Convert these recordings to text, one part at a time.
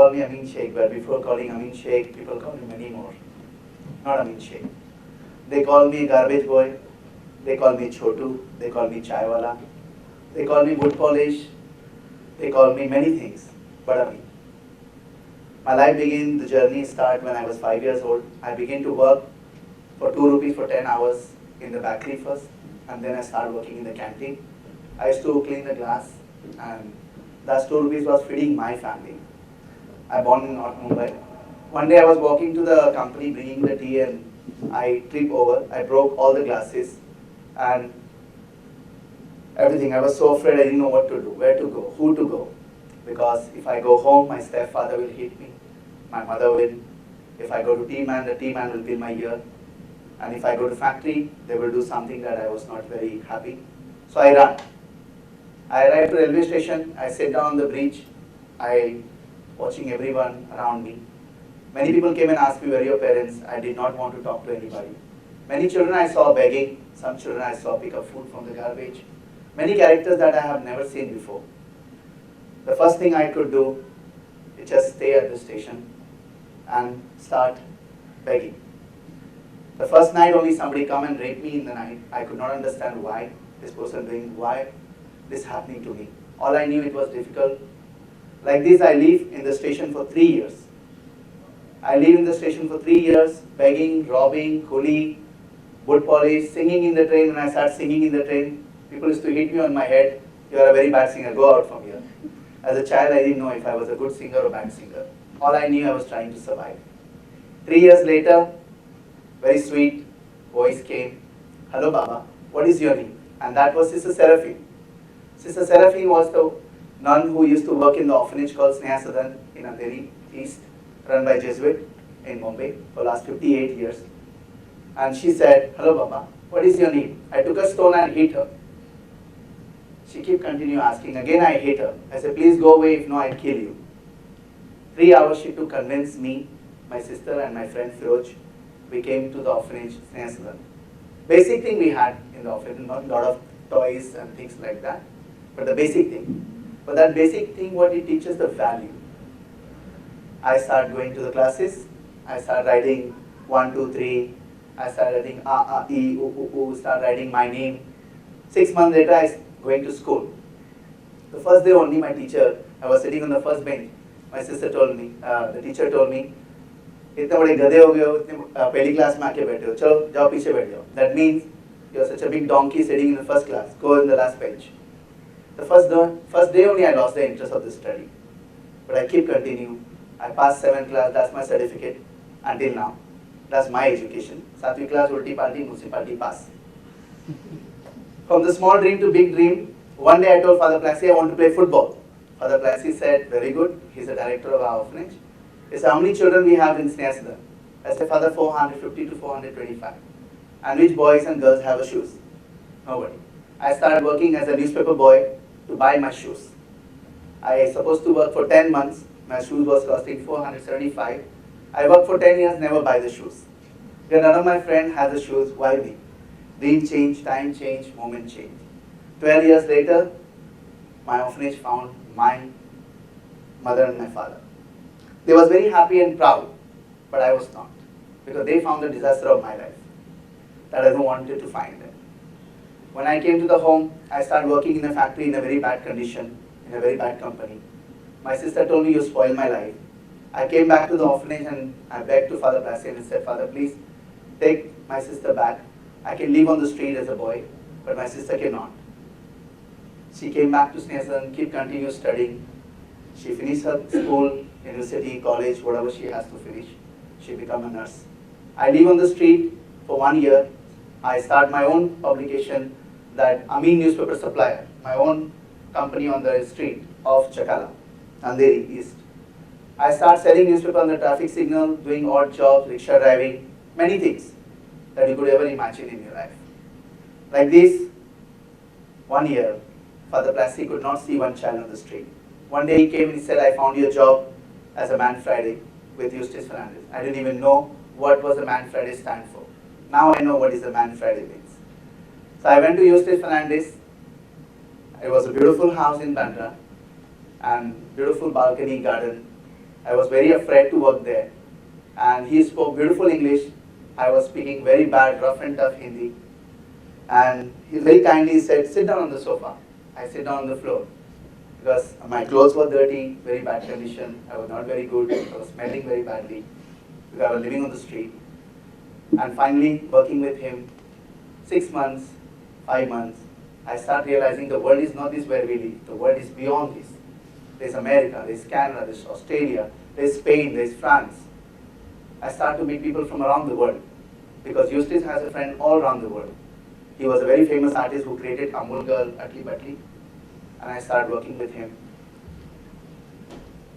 call me Amin Sheikh, but before calling Amin Sheikh, people call me many more. Not Amin Sheikh. They call me garbage boy, they call me Chotu, they call me Chaiwala, they call me wood polish, they call me many things, but Amin. My life began, the journey started when I was 5 years old. I began to work for 2 rupees for 10 hours in the bakery first, and then I started working in the canteen. I used to clean the glass, and that 2 rupees was feeding my family. I born in North Mumbai. One day I was walking to the company bringing the tea, and I tripped over. I broke all the glasses and everything. I was so afraid I didn't know what to do, where to go, who to go. Because if I go home, my stepfather will hit me, my mother will. If I go to tea man, the tea man will pull my ear. And if I go to factory, they will do something that I was not very happy. So I ran. I arrived to railway station, I sat down on the bridge, I watching everyone around me. Many people came and asked me, where are your parents? I did not want to talk to anybody. Many children I saw begging, some children I saw pick up food from the garbage. Many characters that I have never seen before. The first thing I could do is just stay at the station and start begging. The first night only somebody come and raped me in the night. I could not understand why this person doing, why this happening to me. All I knew it was difficult. Like this I live in the station for 3 years. I live in the station for 3 years, begging, robbing, coolie, wood polish, singing in the train. When I started singing in the train, people used to hit me on my head. You are a very bad singer, go out from here. As a child, I didn't know if I was a good singer or bad singer. All I knew, I was trying to survive. 3 years later, very sweet voice came. Hello Baba, what is your name? And that was Sister Seraphine. Sister Seraphine was the nun who used to work in the orphanage called Sneha Sadan in Andheri East, run by Jesuit in Bombay for last 58 years. And she said, hello Baba, what is your name? I took a stone and hit her. She kept continue asking. Again I hit her. I said, please go away, if not I'll kill you. 3 hours she took to convince me, my sister and my friend Firoj. We came to the orphanage, Sneha Sadan. Basic thing we had in the orphanage, not a lot of toys and things like that, but the basic thing. But that basic thing, what it teaches the value. I started going to the classes. I started writing 1, 2, 3. I started writing A, E, U, started writing my name. 6 months later, I was going to school. The first day only, my teacher, I was sitting on the first bench. My sister told me, the teacher told me, इतने बड़े गधे हो गए हो, इतने पहली class में आके बैठे हो, चलो जाओ पीछे बैठ जाओ. That means you are such a big donkey sitting in the first class. Go in the last bench. The first day only I lost the interest of the study. But I keep continuing. I passed 7th class, that's my certificate until now. That's my education. 7th class, ulti party, municipality pass. From the small dream to big dream, one day I told Father Plaxi I want to play football. Father Plaxi said, very good, he's the director of our orphanage. He said, how many children we have in Sneha Sadan? I said, Father, 450 to 425. And which boys and girls have a shoes? Nobody. I started working as a newspaper boy to buy my shoes. I was supposed to work for 10 months. My shoes was costing 475. I worked for 10 years, never buy the shoes. Then none of my friends has the shoes, why me? Dream change, time change, moment change. 12 years later, my orphanage found my mother and my father. They was very happy and proud, but I was not. Because they found the disaster of my life that I don't wanted to find them. When I came to the home, I started working in a factory in a very bad condition, in a very bad company. My sister told me, you spoiled my life. I came back to the orphanage and I begged to Father Placian and said, Father, please take my sister back. I can live on the street as a boy, but my sister cannot. She came back to Sneha Sadan, continued studying. She finished her school, university, college, whatever she has to finish. She became a nurse. I live on the street for 1 year. I start my own publication, that Amin newspaper supplier, my own company on the street of Chakala, Andheri East. I start selling newspaper on the traffic signal, doing odd jobs, rickshaw driving, many things that you could ever imagine in your life. Like this, 1 year, Father Plassy could not see one child on the street. One day he came and he said, I found you a job as a Man Friday with Eustace Fernandez. I didn't even know what was a Man Friday stand for. Now I know what is a Man Friday means. So I went to Eustace Fernandez. It was a beautiful house in Bandra and beautiful balcony garden. I was very afraid to work there. And he spoke beautiful English. I was speaking very bad, rough and tough Hindi. And he very kindly said, sit down on the sofa. I sit down on the floor because my clothes were dirty, very bad condition. I was not very good. I was smelling very badly because I was living on the street. And finally, working with him, 6 months, 5 months, I start realizing the world is not this where we live. The world is beyond this. There's America, there's Canada, there's Australia, there's Spain, there's France. I start to meet people from around the world because Eustace has a friend all around the world. He was a very famous artist who created Amul Girl, Atli Batli, and I started working with him.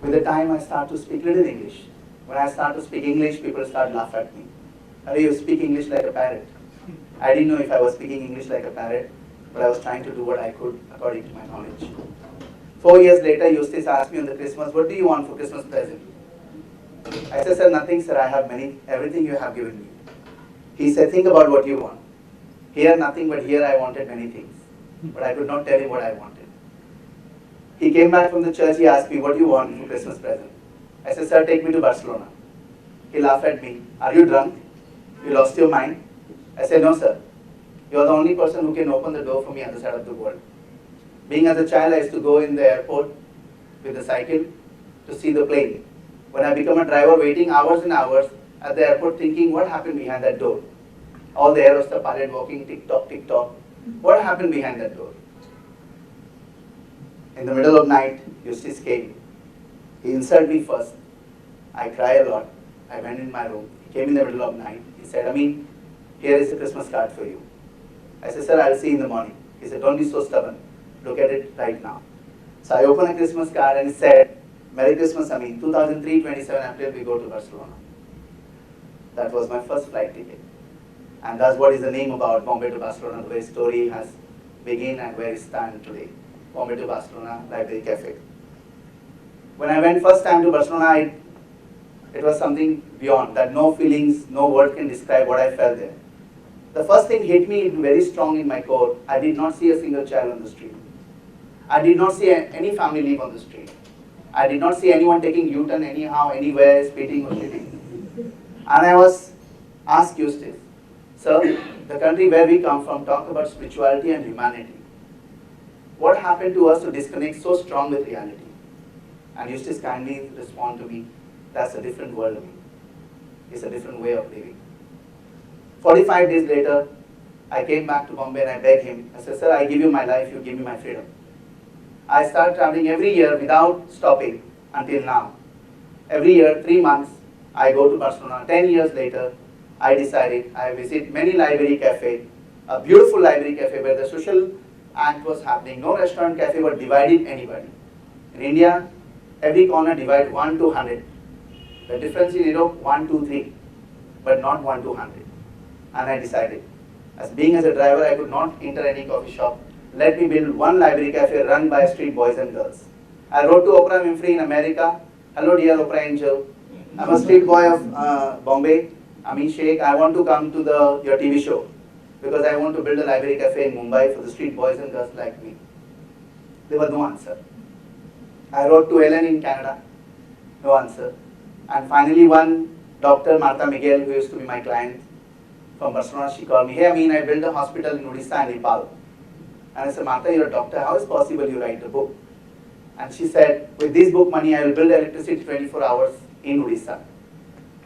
With the time, I start to speak little English. When I start to speak English, people start laugh at me. Are you speak English like a parrot? I didn't know if I was speaking English like a parrot, but I was trying to do what I could according to my knowledge. 4 years later, Eustace asked me on the Christmas, what do you want for Christmas present? I said, sir, nothing, sir, I have everything you have given me. He said, think about what you want. Here, nothing, but here I wanted many things. But I could not tell him what I wanted. He came back from the church, he asked me, what do you want for Christmas present? I said, sir, take me to Barcelona. He laughed at me. Are you drunk? You lost your mind? I said, no, sir. You are the only person who can open the door for me on the side of the world. Being as a child, I used to go in the airport with the cycle to see the plane. When I became a driver, waiting hours and hours at the airport thinking, what happened behind that door? All the aerostar pilot walking, tick-tock, tick-tock. What happened behind that door? In the middle of night, Eustace came. He insulted me first. I cried a lot. I went in my room. He came in the middle of night. He said, Amin, here is a Christmas card for you. I said, sir, I'll see you in the morning. He said, don't be so stubborn. Look at it right now. So I opened a Christmas card and it said, Merry Christmas, Amin. 2003, 27 April, we go to Barcelona. That was my first flight ticket. And that's what is the name about Bombay to Barcelona, the way story has begun and where it stands today. Bombay to Barcelona Library Cafe. When I went first time to Barcelona, it was something beyond, that no feelings, no word can describe what I felt there. The first thing hit me very strong in my core. I did not see a single child on the street. I did not see any family live on the street. I did not see anyone taking U-turn anyhow, anywhere, spitting or shitting. And I was asked Eustace, sir, the country where we come from talk about spirituality and humanity. What happened to us to disconnect so strong with reality? And Eustace kindly responded to me, that's a different world. It's a different way of living. 45 days later, I came back to Bombay and I begged him. I said, sir, I give you my life, you give me my freedom. I started traveling every year without stopping until now. Every year, 3 months, I go to Barcelona. 10 years later, I decided I visit many library cafes, a beautiful library cafe where the social act was happening. No restaurant cafe was dividing anybody. In India, every corner divided 1 to 100. The difference in Europe, 1 to 3, but not 1 to 100. And I decided, as a driver, I could not enter any coffee shop. Let me build one library cafe run by street boys and girls. I wrote to Oprah Winfrey in America, hello dear Oprah Angel, I'm a street boy of Bombay, Amin Sheikh, I want to come to your TV show because I want to build a library cafe in Mumbai for the street boys and girls like me. There was no answer. I wrote to Ellen in Canada, no answer. And finally one Dr. Martha Miguel, who used to be my client from Barcelona, she called me, hey Amin, I built a hospital in Odisha and Nepal. And I said, Martha, you're a doctor, how is it possible you write a book? And she said, with this book money, I will build electricity 24 hours in Odisha.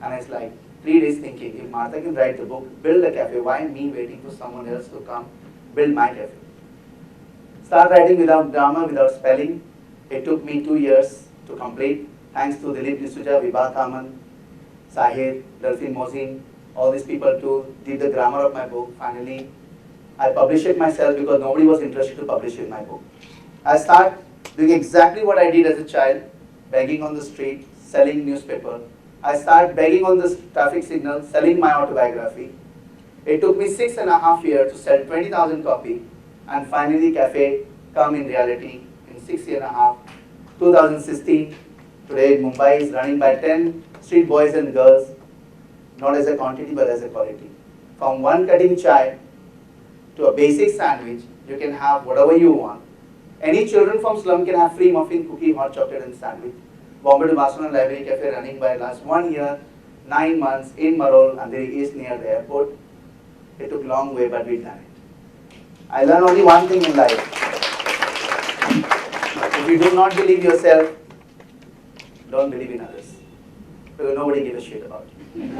And I was like, 3 days thinking, if Martha can write the book, build a cafe, why me waiting for someone else to come build my cafe? Start writing without grammar, without spelling. It took me 2 years to complete, thanks to Dilip D'Souza, Vibha Kaman, Sahir, Delphine Mozin, all these people too did the grammar of my book. Finally, I published it myself because nobody was interested to publish in my book. I started doing exactly what I did as a child, begging on the street, selling newspaper. I started begging on the traffic signal, selling my autobiography. It took me 6.5 years to sell 20,000 copies, and finally cafe come in reality in 6 years and a half. 2016, today Mumbai is running by 10 street boys and girls, not as a quantity but as a quality. From one cutting chai to a basic sandwich, you can have whatever you want. Any children from slum can have free muffin, cookie, hot chocolate and sandwich. Bombay to Barcelona Library Cafe running by last 1 year, 9 months in Marol, Andheri East near the airport. It took a long way, but we've done it. I learned only one thing in life. If you do not believe yourself, don't believe in others. Because nobody gives a shit about you.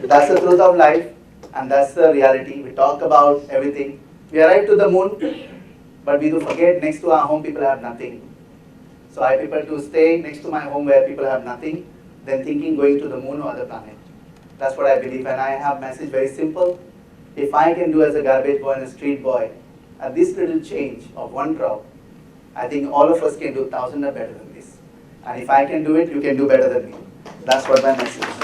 That's the truth of life, and that's the reality. We talk about everything. We arrive to the moon, but we do forget next to our home people have nothing. So I prefer to stay next to my home where people have nothing than thinking going to the moon or other planet. That's what I believe, and I have a message very simple. If I can do as a garbage boy and a street boy, at this little change of one crop, I think all of us can do 1,000 or better than this. And if I can do it, you can do better than me. That's what my message is.